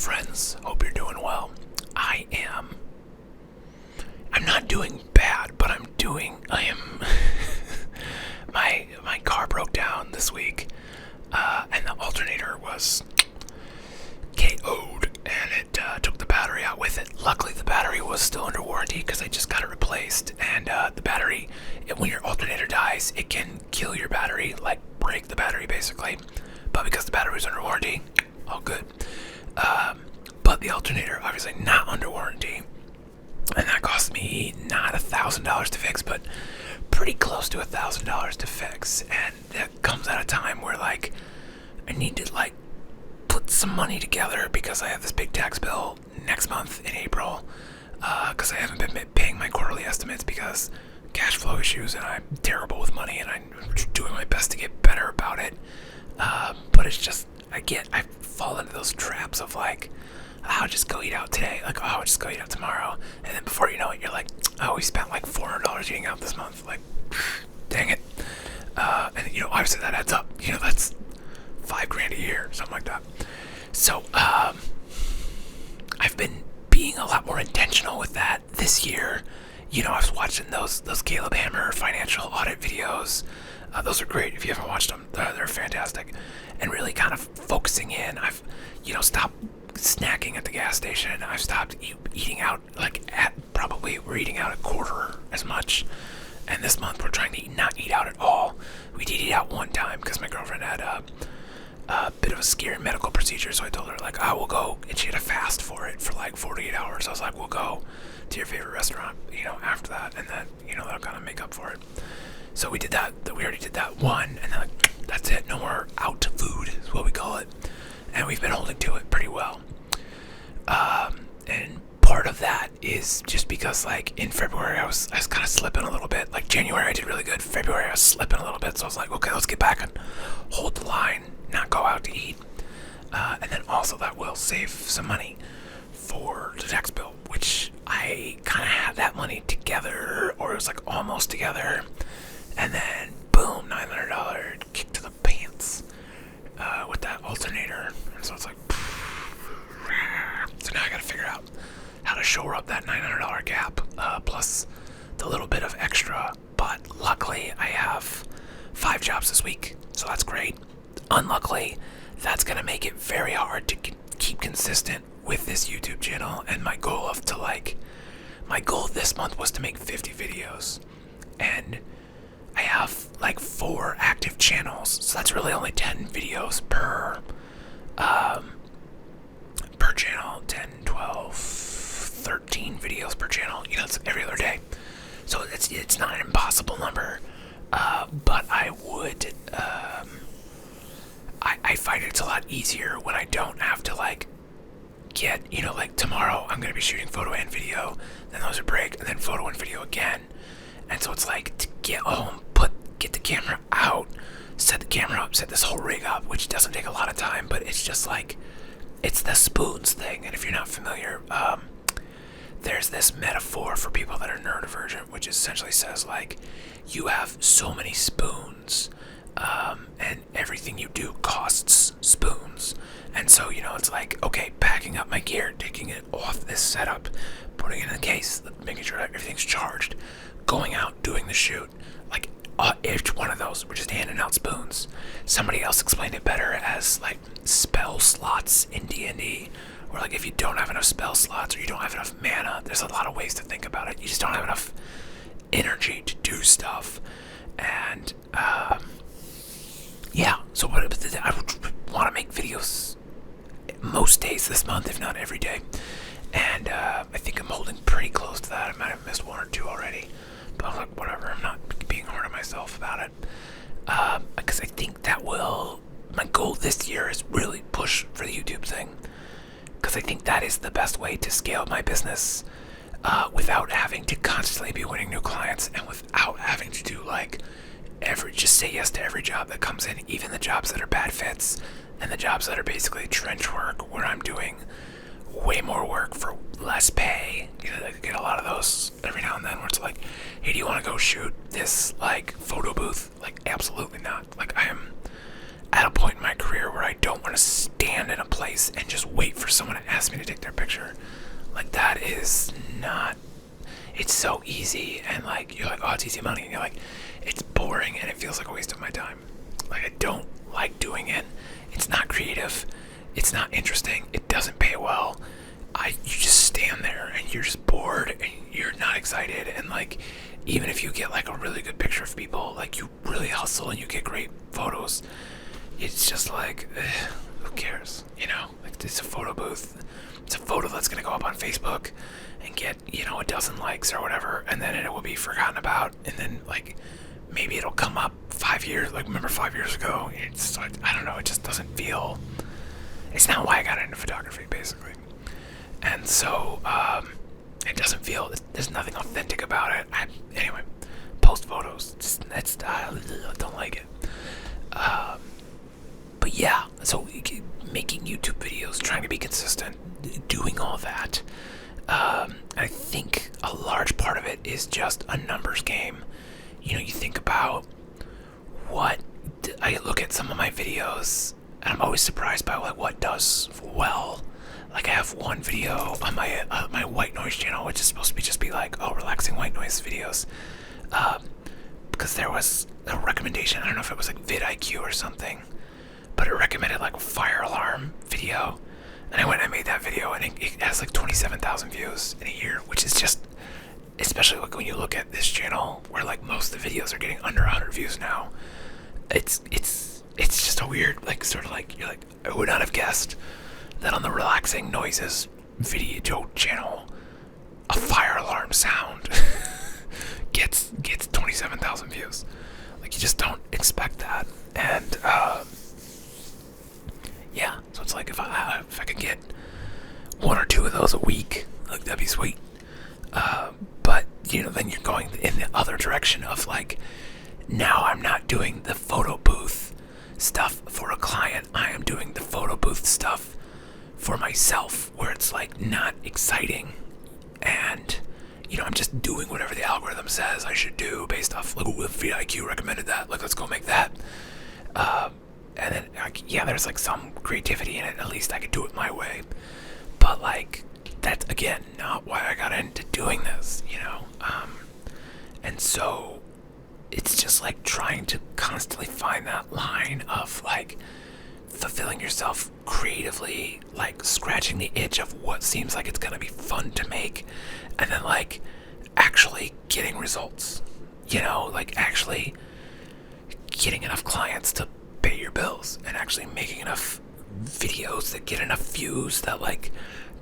friends. Hope you're doing well. I'm not doing bad, but I am. My car broke down this week, and the alternator was KO'd, and it took the battery out with it. Luckily, the battery was still under warranty because I just got it replaced. And the battery, when your alternator dies, it can kill your battery, like break the battery basically. But because the battery was under warranty, all good. But the alternator, obviously not under warranty, and that cost me not $1,000 to fix, but pretty close to $1,000 to fix. And that comes at a time where like I need to like put some money together because I have this big tax bill next month in April, because I haven't been paying my quarterly estimates because cash flow issues, and I'm terrible with money, and I'm doing my best to get better about it. But it's just I fall into those traps of like, I'll just go eat out today, like, oh, I'll just go eat out tomorrow, and then before you know it, you're like, oh, we spent like $400 eating out this month, like, dang it. And obviously that adds up, that's $5,000 a year, something like that. So I've been being a lot more intentional with that this year. I was watching those Caleb Hammer financial audit videos. Those are great. If you haven't watched them, they're fantastic. And really kind of focusing in. I've stopped snacking at the gas station. I've stopped eating out, we're eating out a quarter as much. And this month we're trying to not eat out at all. We did eat out one time because my girlfriend had a bit of a scary medical procedure, so I told her like, I will go, and she had a fast for it for like 48 hours. I was like, we'll go to your favorite restaurant, after that, and then that'll kind of make up for it. So we did that. We already did that one, and then that's it. No more out food is what we call it, and we've been holding to it pretty well. And part of that is just because like in February I was kind of slipping a little bit. Like January I did really good. February I was slipping a little bit, so I was like, okay, let's get back and hold the line, not go out to eat. And then also that will save some money for the tax bill, which I kind of had that money together, or it was like almost together, and then boom, $900 kick to the pants with that alternator. And so it's like, so now I gotta figure out how to shore up that $900 gap, plus the little bit of extra. But luckily I have 5 jobs this week, so that's great. Unluckily, that's gonna make it very hard to keep consistent with this YouTube channel. And my goal this month was to make 50 videos, and I have like 4 active channels, so that's really only 10 videos per channel. 10, 12, 13 videos per channel. It's every other day, so it's not an impossible number, but I would I find it's a lot easier when I don't have to like get, like tomorrow I'm going to be shooting photo and video, then those are break, and then photo and video again. And so it's like to get home, get the camera out, set the camera up, set this whole rig up, which doesn't take a lot of time, but it's just like, it's the spoons thing. And if you're not familiar, there's this metaphor for people that are neurodivergent, which essentially says like, you have so many spoons, and everything you do costs spoons. And so, it's like, okay, packing up my gear, taking it off this setup, putting it in the case, making sure everything's charged, going out, doing the shoot, like each one of those, we're just handing out spoons. Somebody else explained it better as like spell slots in D&D, or like if you don't have enough spell slots or you don't have enough mana, there's a lot of ways to think about it. You just don't have enough energy to do stuff. And so I would want to make videos most days this month, if not every day. And I think I'm holding pretty close to that. I might have missed 1 or 2 already, but I'm like, whatever, I'm not being hard on myself about it, because I think my goal this year is really push for the YouTube thing, because I think that is the best way to scale my business, without having to constantly be winning new clients, and without having to do like just say yes to every job that comes in, even the jobs that are bad fits, and the jobs that are basically trench work where I'm doing way more work for less pay. I get a lot of those every now and then where it's like, hey, do you want to go shoot this like photo booth? Like, absolutely not. Like, I am at a point in my career where I don't want to stand in a place and just wait for someone to ask me to take their picture. Like, that is not, it's so easy, and like, you're like, oh, it's easy money, and you're like, it's boring, and it feels like a waste of my time. Like, I don't like doing it. It's not creative. It's not interesting. It doesn't pay well. You just stand there, and you're just bored, and you're not excited, and like, even if you get like a really good picture of people, like, you really hustle and you get great photos, it's just like, who cares, you know? Like, it's a photo booth. It's a photo that's gonna go up on Facebook and get, you know, a dozen likes or whatever, and then it will be forgotten about, and then like, maybe it'll come up 5 years, like, remember 5 years ago? It's like, I don't know, it just doesn't feel, it's not why I got into photography, basically. And so, it doesn't feel, there's nothing authentic about it. Anyway, post photos, I don't like it. But yeah, so making YouTube videos, trying to be consistent, doing all that. I think a large part of it is just a numbers game. You know, you think about I look at some of my videos, and I'm always surprised by like what does well. Like, I have one video on my my white noise channel, which is supposed to be like, oh, relaxing white noise videos. Because there was a recommendation, I don't know if it was like vidIQ or something, but it recommended like a fire alarm video. And I went and made that video, and it has like 27,000 views in a year, which is just, especially like when you look at this channel where like most of the videos are getting under 100 views now. It's just a weird, like, sort of like, you're like, I would not have guessed that on the relaxing noises video channel, a fire alarm sound gets 27,000 views. Like, you just don't expect that. And yeah, so it's like, if I could get 1 or 2 of those a week, like, that'd be sweet. But you know, then you're going in the other direction of like, now I'm not doing the photo booth stuff for a client, I am doing the photo booth stuff for myself, where it's like not exciting, and you know, I'm just doing whatever the algorithm says I should do based off, like, vidIQ recommended that, like, let's go make that. And then, yeah, there's like some creativity in it, at least I could do it my way. But like, that's again not why I got into doing this, you know? And so it's just like trying to constantly find that line of like fulfilling yourself creatively, like scratching the itch of what seems like it's gonna be fun to make, and then like actually getting results, you know, like actually getting enough clients to pay your bills, and actually making enough videos that get enough views that like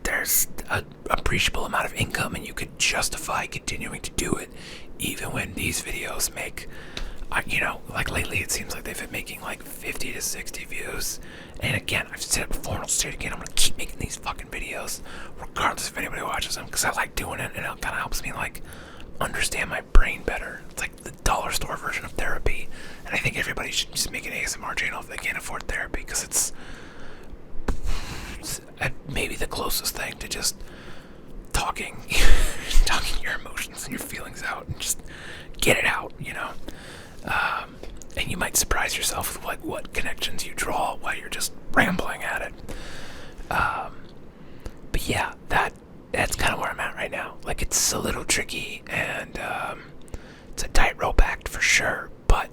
there's an appreciable amount of income, and you could justify continuing to do it even when these videos make, you know, like lately it seems like they've been making like 50 to 60 views. And again, I've said it before and I'll say it again, I'm gonna keep making these fucking videos regardless if anybody watches them, because I like doing it, and it kind of helps me like understand my brain better. It's like the dollar store version of therapy, and I think everybody should just make an ASMR channel if they can't afford therapy, because it's maybe the closest thing to just talking your emotions and your feelings out, and just get it out, you know. And you might surprise yourself with like what connections you draw while you're just rambling at it. But yeah, that's kind of where I'm at right now. Like, it's a little tricky, and it's a tightrope act for sure. But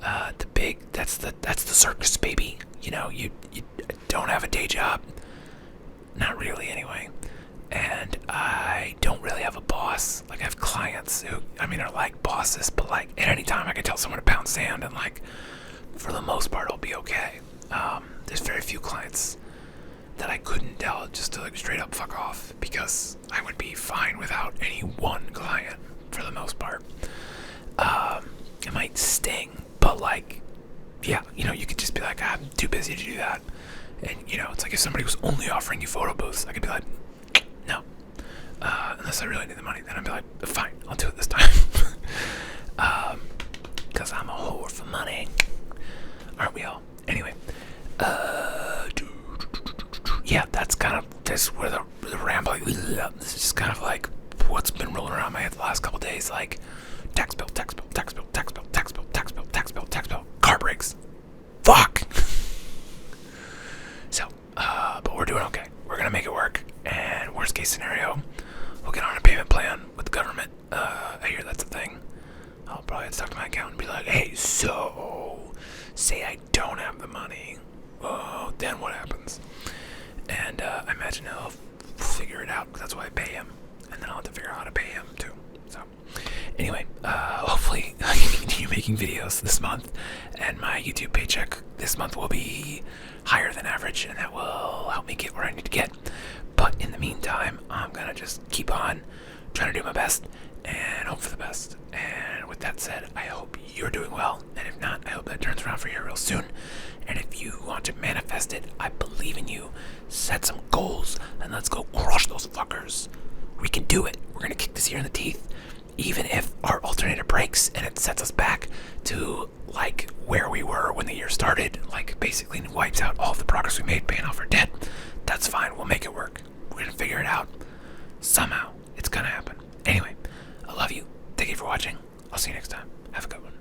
that's the circus, baby. You know, you don't have a day job, not really anyway. And I don't really have a boss. Like, I have clients who, I mean, are like bosses, but like at any time I can tell someone to pound sand, and like for the most part I'll be okay. There's very few clients that I couldn't tell just to like straight up fuck off, because I would be fine without any one client for the most part. It might sting, but like, yeah, you know, you could just be like, I'm too busy to do that. And you know, it's like if somebody was only offering you photo booths, I could be like, no. Unless I really need the money, then I'd be like, fine, I'll do it this time. Because I'm a whore for money. Aren't we all? Anyway. Yeah, that's where the rambling, this is just kind of like what's been rolling around my head the last couple days, like tax bill, car brakes. Fuck! we're doing okay. We're gonna make it work. And worst case scenario, we'll get on a payment plan with the government. I hear that's a thing. I'll probably have to talk to my accountant and be like, hey, so say I don't have the money. Oh, then what happens? And I imagine he'll figure it out, because that's why I pay him. And then I'll have to figure out how to pay him too. So anyway, hopefully I can continue making videos this month, and my YouTube paycheck this month will be higher than average, and that will help me get where I need to get. But in the meantime, I'm gonna just keep on trying to do my best and hope for the best. And with that said, I hope you're doing well, and if not, I hope that turns around for you real soon. And if you want to manifest it, I believe in you. Set some goals, and let's go crush those fuckers. We can do it. We're gonna kick this year in the teeth. Even if our alternator breaks and it sets us back to like where we were when the year started, like basically wipes out all the progress we made paying off our debt, that's fine. We'll make it work. We're gonna figure it out. Somehow, it's gonna happen. Anyway, I love you. Thank you for watching. I'll see you next time. Have a good one.